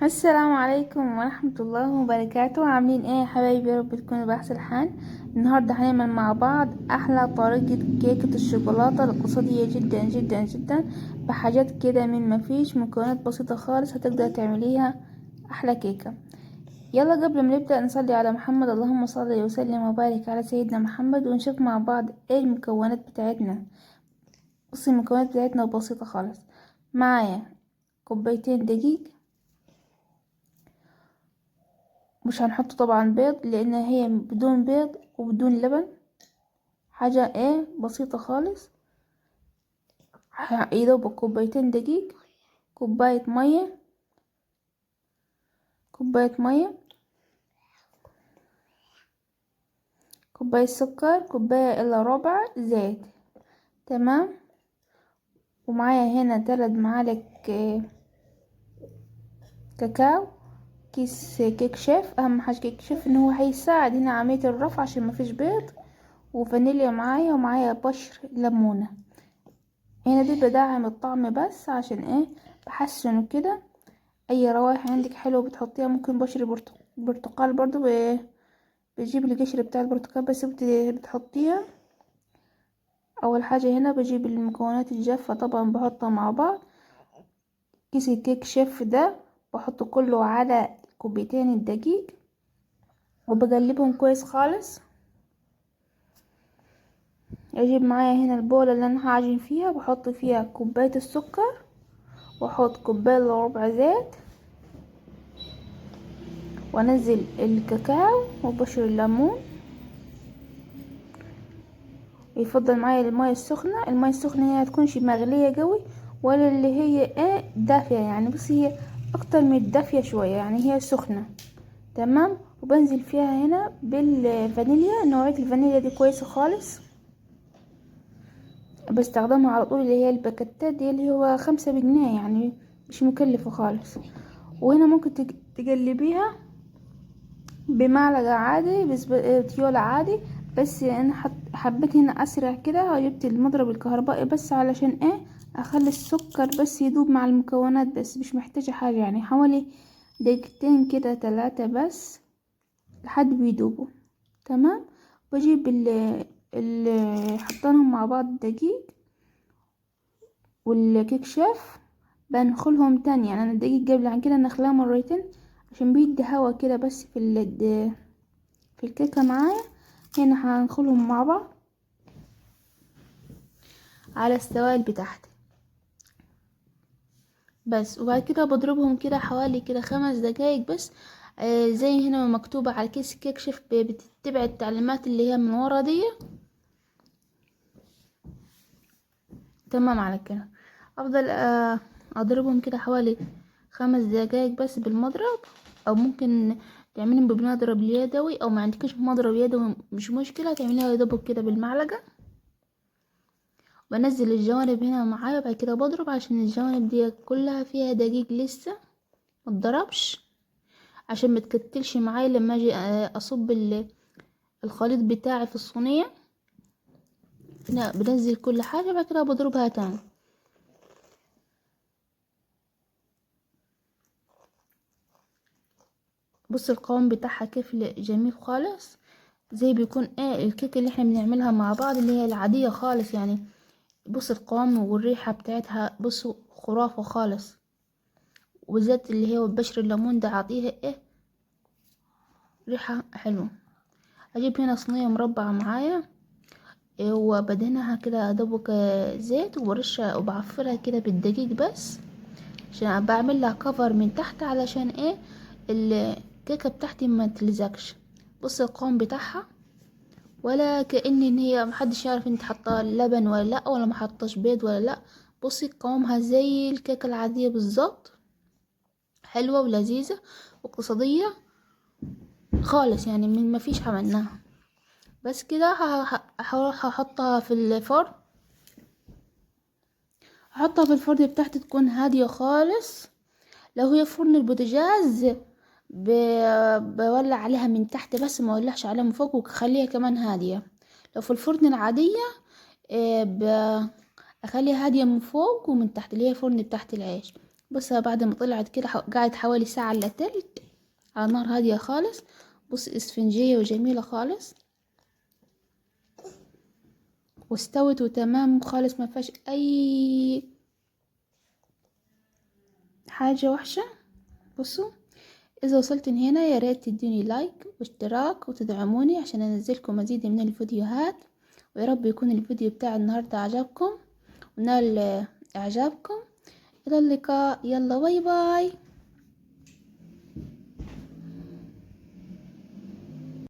السلام عليكم ورحمة الله وبركاته. عاملين ايه يا حبايبي؟ يا رب تكونوا بأحسن حال. النهاردة هنعمل مع بعض احلى طريقة كيكة الشوكولاتة الاقتصادية جدا جدا جدا، بحاجات كده من مفيش، مكونات بسيطة خالص هتقدر تعمليها احلى كيكة. يلا قبل ما نبدأ نصلي على محمد، اللهم صل وسلم وبارك على سيدنا محمد، ونشوف مع بعض ايه المكونات بتاعتنا. بصي المكونات بتاعتنا بسيطة خالص. معايا كوبايتين دقيق، مش هنحط طبعا بيض لان هي بدون بيض وبدون لبن، حاجة ايه بسيطة خالص. يدوب كوبايتين دقيق، كوباية مية، كوباية مية، كوباية سكر، كوباية الا ربع زيت. تمام. ومعايا هنا 3 معالق كاكاو، كيس كيك شيف. اهم حاجة كيك شيف ان هو هيساعد هنا عملية الرفع عشان مفيش بيض، وفانيليا معايا، ومعايا بشر ليمونة. هنا دي بدعم الطعم بس عشان ايه، بحسنه كده. اي روايح عندك حلوة بتحطيها، ممكن بشر برتقال برضو بجيب القشر بتاع البرتقال بس بتحطيها. اول حاجة هنا بجيب المكونات الجافة طبعا بحطها مع بعض. كيس الكيك شيف ده بحطه كله على كوبايتين الدقيق وبقلبهم كويس خالص. اجيب معايا هنا البولة اللي انا هعجن فيها، بحط فيها كوباية السكر، واحط كوباية الا ربع زيت، وانزل الكاكاو وبشر الليمون. يفضل معايا المية السخنة. المية السخنة هي متكونش مغلية قوي ولا اللي هي ايه دافية، يعني بس هي اكتر من الدافية شوية، يعني هي سخنة. تمام. وبنزل فيها هنا بالفانيليا، نوعية الفانيليا دي كويسة خالص، بستخدمها على طول، اللي هي الباكيتات دي اللي هو 5 بجنيه، يعني مش مكلفة خالص. وهنا ممكن تقلبيها بمعلقة عادي، بس تيولا عادي. بس انا حبيت هنا اسرع كده، جبت المضرب الكهربائي بس علشان ايه، اخلي السكر بس يدوب مع المكونات، بس مش محتاجة حاجة، يعني حوالي دقيقتين كده 3 بس لحد بيدوبوا. تمام. بجيب حطيناهم مع بعض الدقيق والكيك شيف، بنخلهم تاني، يعني انا الدقيق قبل عن كده نخلاه مرتين عشان بيدي هوا كده بس في الكيكة معايا. هنا هنخلهم مع بعض على السوائل بتاعتي بس، وبعد كده بضربهم كده حوالي كده 5 دقايق بس. زي هنا مكتوبة على كيس كيك شيف، بتتبع التعليمات اللي هي من ورا دي. تمام على كده. افضل اضربهم كده حوالي 5 دقايق بس بالمضرب، او ممكن تعملهم بمضرب اليدوي، او ما عندكش مضرب يدوي مش مشكلة، تعمليها يدوبك كده بالمعلقة. بنزل الجوانب هنا معايا، بعد كده بضرب عشان الجوانب دي كلها فيها دقيق لسه متضربش، عشان ما تكتلش معايا لما اجي اصب الخليط بتاعي في الصينية. هنا بنزل كل حاجة، بعد كده بضربها تاني. بص القوام بتاعها كيف جميل خالص، زي بيكون ايه الكيكه اللي احنا بنعملها مع بعض اللي هي العاديه خالص يعني. بص القوام والريحه بتاعتها بصوا خرافه خالص، وبالذات اللي هو بشر الليمون ده عطيها ايه ريحه حلوه. اجيب هنا صينيه مربعه معايا، وبدهنها كده ادوبك زيت، وبرشها وبعفرها كده بالدقيق بس، عشان بعمل لها كفر من تحت علشان ايه الكيكه بتاعتي ما تلزقش. بص القوام بتاعها، ولا كأن ان هي محدش يعرف انت حاطه لبن ولا لا، ولا ما حطاش بيض ولا لا. بصي قوامها زي الكيكه العاديه بالظبط، حلوه ولذيذه واقتصاديه خالص، يعني من ما فيش عملناها. بس كده هروح احطها في الفرن. احطها في الفرن بتاعتي تكون هاديه خالص. لو هي فرن البوتاجاز بولع عليها من تحت بس، ما اولعش عليها من فوق، وخليها كمان هاديه. لو في الفرن العاديه اخليها هاديه من فوق ومن تحت، اللي هي فرن بتاعت العيش. بص بعد ما طلعت كده قعدت حوالي ساعة الا تلت على نار هادية خالص. بص اسفنجية وجميلة خالص، واستوت وتمام خالص، ما فيهاش اي حاجة وحشة. بصوا، اذا وصلتن هنا يا ريت تدوني لايك واشتراك وتدعموني عشان انزلكم مزيد من الفيديوهات. ويا رب يكون الفيديو بتاع النهاردة عجبكم ونال اعجابكم. الى اللقاء، يلا باي باي.